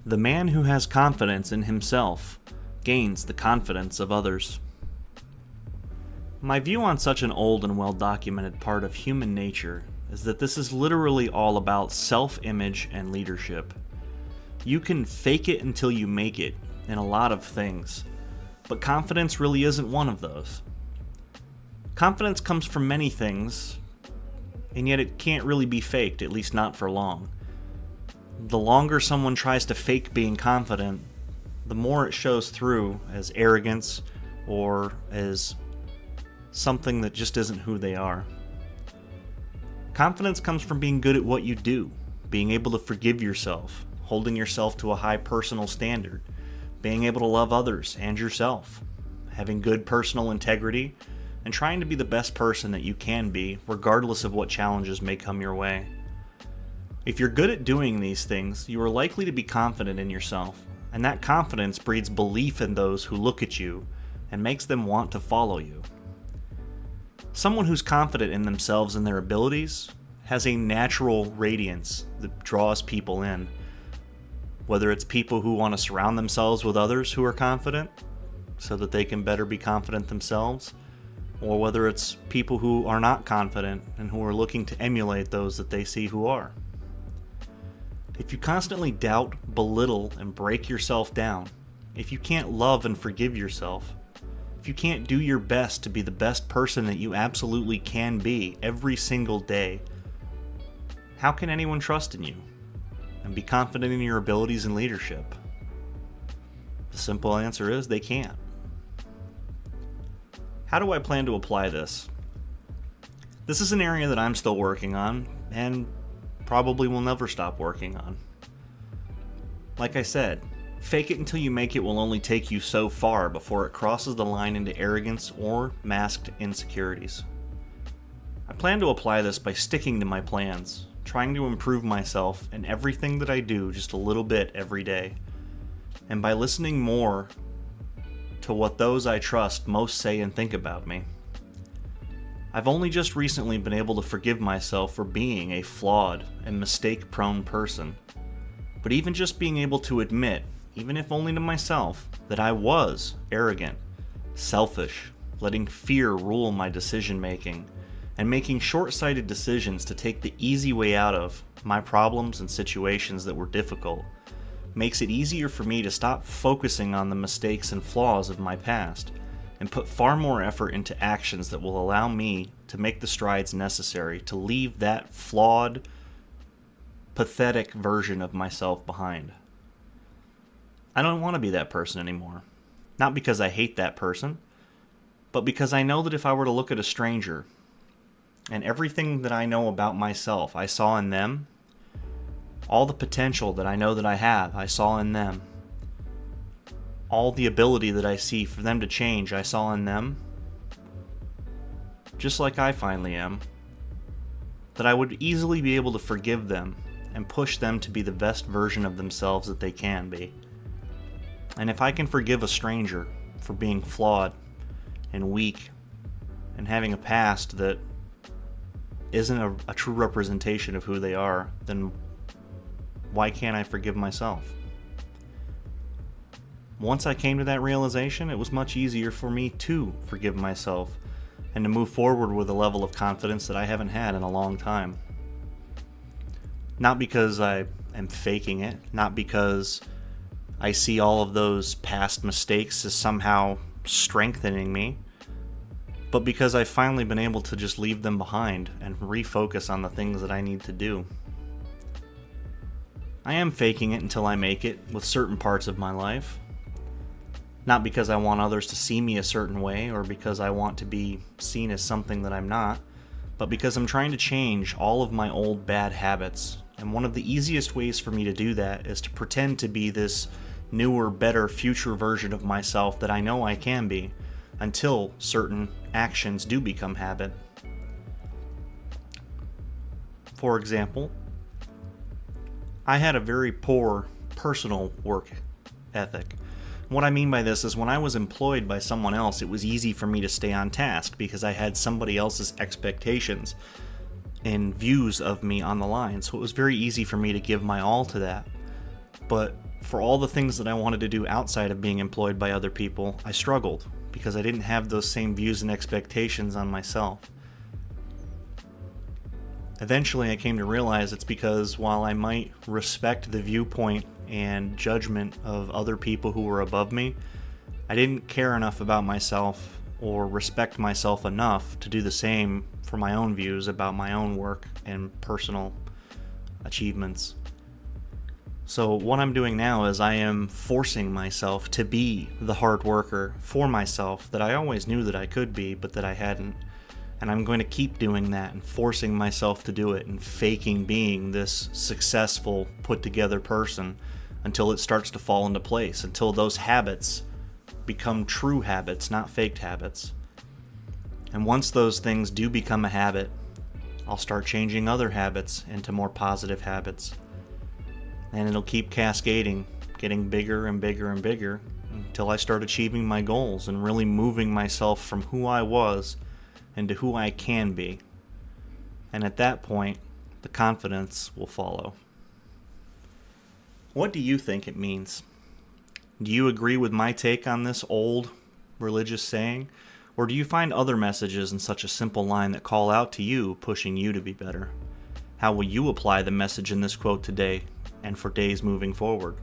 The man who has confidence in himself gains the confidence of others. My view on such an old and well-documented part of human nature is that this is literally all about self-image and leadership. You can fake it until you make it in a lot of things, but confidence really isn't one of those. Confidence comes from many things, and yet it can't really be faked, at least not for long. The longer someone tries to fake being confident, the more it shows through as arrogance or as something that just isn't who they are. Confidence comes from being good at what you do, being able to forgive yourself, holding yourself to a high personal standard, being able to love others and yourself, having good personal integrity, and trying to be the best person that you can be, regardless of what challenges may come your way. If you're good at doing these things, you are likely to be confident in yourself, and that confidence breeds belief in those who look at you and makes them want to follow you. Someone who's confident in themselves and their abilities has a natural radiance that draws people in. Whether it's people who want to surround themselves with others who are confident so that they can better be confident themselves, or whether it's people who are not confident and who are looking to emulate those that they see who are. If you constantly doubt, belittle, and break yourself down, if you can't love and forgive yourself, if you can't do your best to be the best person that you absolutely can be every single day, how can anyone trust in you and be confident in your abilities and leadership? The simple answer is they can't. How do I plan to apply this? This is an area that I'm still working on and probably will never stop working on. Like I said, fake it until you make it will only take you so far before it crosses the line into arrogance or masked insecurities. I plan to apply this by sticking to my plans, trying to improve myself in everything that I do just a little bit every day, and by listening more to what those I trust most say and think about me. I've only just recently been able to forgive myself for being a flawed and mistake-prone person, but even just being able to admit, even if only to myself, that I was arrogant, selfish, letting fear rule my decision-making, and making short-sighted decisions to take the easy way out of my problems and situations that were difficult, makes it easier for me to stop focusing on the mistakes and flaws of my past and put far more effort into actions that will allow me to make the strides necessary to leave that flawed, pathetic version of myself behind. I don't want to be that person anymore. Not because I hate that person, but because I know that if I were to look at a stranger and everything that I know about myself I saw in them, all the potential that I know that I have, I saw in them. All the ability that I see for them to change, I saw in them. Just like I finally am. That I would easily be able to forgive them and push them to be the best version of themselves that they can be. And if I can forgive a stranger for being flawed and weak and having a past that isn't a true representation of who they are, then why can't I forgive myself? Once I came to that realization, it was much easier for me to forgive myself and to move forward with a level of confidence that I haven't had in a long time. Not because I am faking it, not because I see all of those past mistakes as somehow strengthening me, but because I've finally been able to just leave them behind and refocus on the things that I need to do. I am faking it until I make it with certain parts of my life. Not because I want others to see me a certain way or because I want to be seen as something that I'm not, but because I'm trying to change all of my old bad habits. And one of the easiest ways for me to do that is to pretend to be this newer, better future version of myself that I know I can be, until certain actions do become habit. For example, I had a very poor personal work ethic. What I mean by this is when I was employed by someone else, it was easy for me to stay on task because I had somebody else's expectations and views of me on the line. So it was very easy for me to give my all to that. But For all the things that I wanted to do outside of being employed by other people, I struggled because I didn't have those same views and expectations on myself. Eventually, I came to realize it's because while I might respect the viewpoint and judgment of other people who were above me, I didn't care enough about myself or respect myself enough to do the same for my own views about my own work and personal achievements. So what I'm doing now is I am forcing myself to be the hard worker for myself that I always knew that I could be, but that I hadn't. And I'm going to keep doing that and forcing myself to do it and faking being this successful, put-together person until it starts to fall into place, until those habits become true habits, not faked habits. And once those things do become a habit, I'll start changing other habits into more positive habits. And it'll keep cascading, getting bigger and bigger and bigger until I start achieving my goals and really moving myself from who I was into who I can be. And at that point, the confidence will follow. What do you think it means? Do you agree with my take on this old religious saying? Or do you find other messages in such a simple line that call out to you, pushing you to be better? How will you apply the message in this quote today and for days moving forward?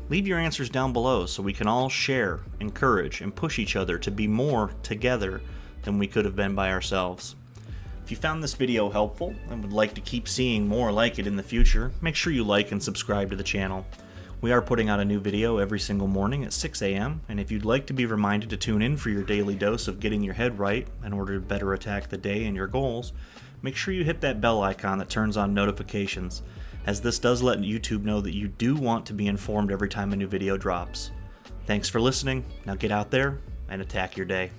Leave your answers down below so we can all share, encourage, and push each other to be more together than we could have been by ourselves. If you found this video helpful and would like to keep seeing more like it in the future, make sure you like and subscribe to the channel. We are putting out a new video every single morning at 6 a.m., and if you'd like to be reminded to tune in for your daily dose of getting your head right in order to better attack the day and your goals, make sure you hit that bell icon that turns on notifications, as this does let YouTube know that you do want to be informed every time a new video drops. Thanks for listening. Now get out there and attack your day.